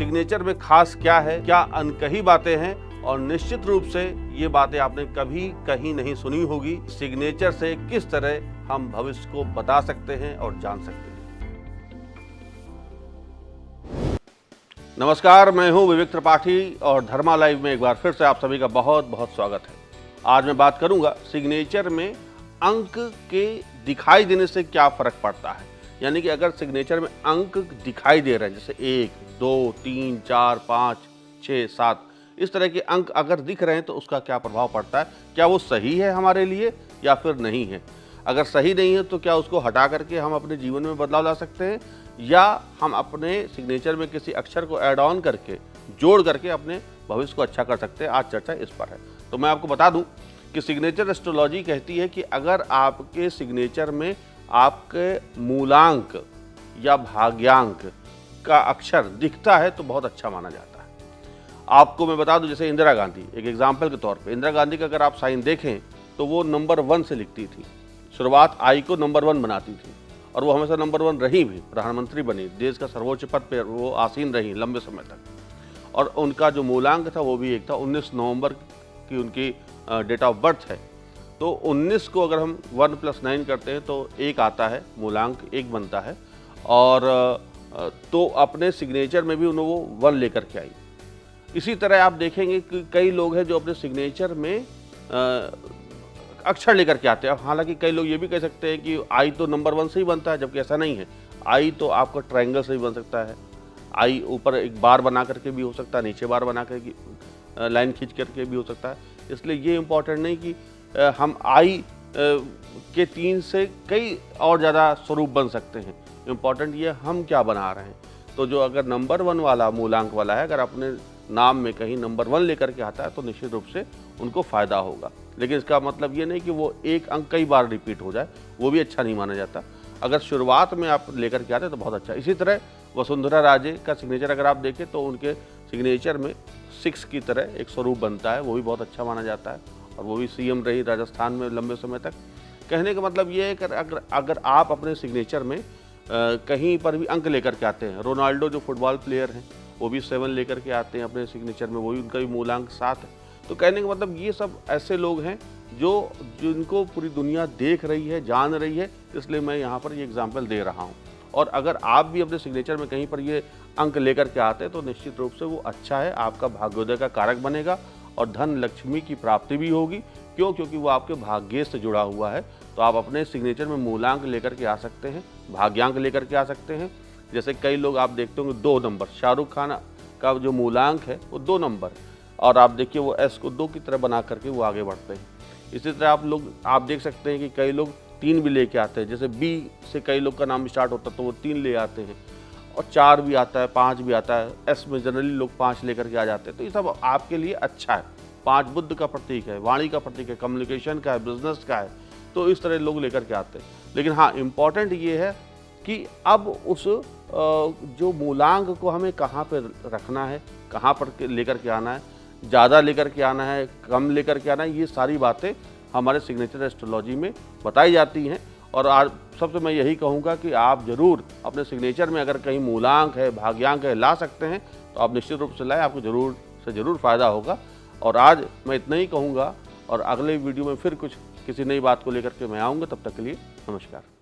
Signature में खास क्या है, क्या अनकही बातें हैं, और निश्चित रूप से ये बातें आपने कभी कहीं नहीं सुनी होगी। सिग्नेचर से किस तरह हम भविष्य को बता सकते हैं और जान सकते हैं। नमस्कार, मैं हूं विवेक त्रिपाठी और धर्मा लाइव में एक बार फिर से आप सभी का बहुत बहुत स्वागत है। आज मैं बात करूंगा सिग्नेचर में अंक के दिखाई देने से क्या फर्क पड़ता है। यानी कि अगर सिग्नेचर में अंक दिखाई दे रहे हैं, जैसे 1, 2, 3, 4, 5, 6, 7, इस तरह के अंक अगर दिख रहे हैं तो उसका क्या प्रभाव पड़ता है, क्या वो सही है हमारे लिए या फिर नहीं है। अगर सही नहीं है तो क्या उसको हटा करके हम अपने जीवन में बदलाव ला सकते हैं, या हम अपने सिग्नेचर में किसी अक्षर को ऐड ऑन करके, जोड़ करके अपने भविष्य को अच्छा कर सकते हैं। आज चर्चा इस पर है। तो मैं आपको बता दूं कि सिग्नेचर एस्ट्रोलॉजी कहती है कि अगर आपके सिग्नेचर में आपके मूलांक या भाग्यांक का अक्षर दिखता है तो बहुत अच्छा माना जाता है। आपको मैं बता दूं, जैसे इंदिरा गांधी, एक एग्जाम्पल के तौर पे इंदिरा गांधी का अगर आप साइन देखें तो वो नंबर 1 से लिखती थी। शुरुआत आई को नंबर 1 बनाती थी और वो हमेशा नंबर 1 रही भी, प्रधानमंत्री बनी, देश का सर्वोच्च पद पर वो आसीन रही लंबे समय तक। और उनका जो मूलांक था वो भी एक था, 19 नवंबर की उनकी डेट ऑफ बर्थ है। तो 19 को अगर हम 1 + 9 करते हैं तो 1 आता है, मूलांक 1 बनता है। और तो अपने सिग्नेचर में भी उन्होंने वो 1 लेकर के आई। इसी तरह आप देखेंगे कि कई लोग हैं जो अपने सिग्नेचर में अक्षर लेकर के आते हैं। हालांकि कई लोग ये भी कह सकते हैं कि आई तो नंबर 1 से ही बनता है, जबकि ऐसा नहीं है। आई तो आपका ट्रायंगल से ही बन सकता है। आई ऊपर एक बार बना करके भी हो सकता है, नीचे बार बना करके लाइन खींच करके भी हो सकता है। इसलिए ये इम्पोर्टेंट नहीं कि हम आई के 3 से कई और ज़्यादा स्वरूप बन सकते हैं। इम्पॉर्टेंट ये हम क्या बना रहे हैं। तो जो अगर नंबर 1 वाला मूलांक वाला है, अगर अपने नाम में कहीं नंबर 1 लेकर के आता है तो निश्चित रूप से उनको फ़ायदा होगा। लेकिन इसका मतलब ये नहीं कि वो एक अंक कई बार रिपीट हो जाए, वो भी अच्छा नहीं माना जाता। अगर शुरुआत में आप लेकर के आते हैं तो बहुत अच्छा। इसी तरह वसुंधरा राजे का सिग्नेचर अगर आप देखें तो उनके सिग्नेचर में 6 की तरह एक स्वरूप बनता है, वो भी बहुत अच्छा माना जाता है। और वो भी सीएम रही राजस्थान में लंबे समय तक। कहने का मतलब ये है कि अगर आप अपने सिग्नेचर में कहीं पर भी अंक लेकर के आते हैं, रोनाल्डो जो फुटबॉल प्लेयर हैं वो भी 7 लेकर के आते हैं अपने सिग्नेचर में, वो भी उनका भी मूलांक 7 है। तो कहने का मतलब ये सब ऐसे लोग हैं जिनको पूरी दुनिया देख रही है, जान रही है। इसलिए मैं यहाँ पर ये एग्जाम्पल दे रहा हूँ। और अगर आप भी अपने सिग्नेचर में कहीं पर ये अंक लेकर के आते हैं तो निश्चित रूप से वो अच्छा है, आपका भाग्योदय का कारक बनेगा और धन लक्ष्मी की प्राप्ति भी होगी। क्यों? क्योंकि वो आपके भाग्य से जुड़ा हुआ है। तो आप अपने सिग्नेचर में मूलांक लेकर के आ सकते हैं, भाग्यांक लेकर के आ सकते हैं। जैसे कई लोग आप देखते होंगे 2 नंबर, शाहरुख खान का जो मूलांक है वो 2 नंबर, और आप देखिए वो एस को 2 की तरह बना करके वो आगे बढ़ते हैं। इसी तरह आप देख सकते हैं कि कई लोग 3 भी लेके आते हैं। जैसे बी से कई लोग का नाम स्टार्ट होता है तो वो 3 ले आते हैं, और 4 भी आता है, 5 भी आता है। एस में जनरली लोग 5 लेकर के आ जाते हैं। तो ये सब आपके लिए अच्छा है। 5 बुद्ध का प्रतीक है, वाणी का प्रतीक है, कम्युनिकेशन का है, बिजनेस का है। तो इस तरह लोग लेकर के आते हैं। लेकिन हाँ, इम्पॉर्टेंट ये है कि अब उस जो मूलांक को हमें कहाँ पर रखना है, कहाँ पर लेकर के आना है, ज़्यादा लेकर के आना है, कम लेकर के आना है, ये सारी बातें हमारे सिग्नेचर एस्ट्रोलॉजी में बताई जाती हैं। और आज सबसे मैं यही कहूँगा कि आप ज़रूर अपने सिग्नेचर में अगर कहीं मूलांक है, भाग्यांक है, ला सकते हैं तो आप निश्चित रूप से लाएँ, आपको ज़रूर से ज़रूर फ़ायदा होगा। और आज मैं इतना ही कहूँगा, और अगले वीडियो में फिर किसी नई बात को लेकर के मैं आऊँगा। तब तक के लिए नमस्कार।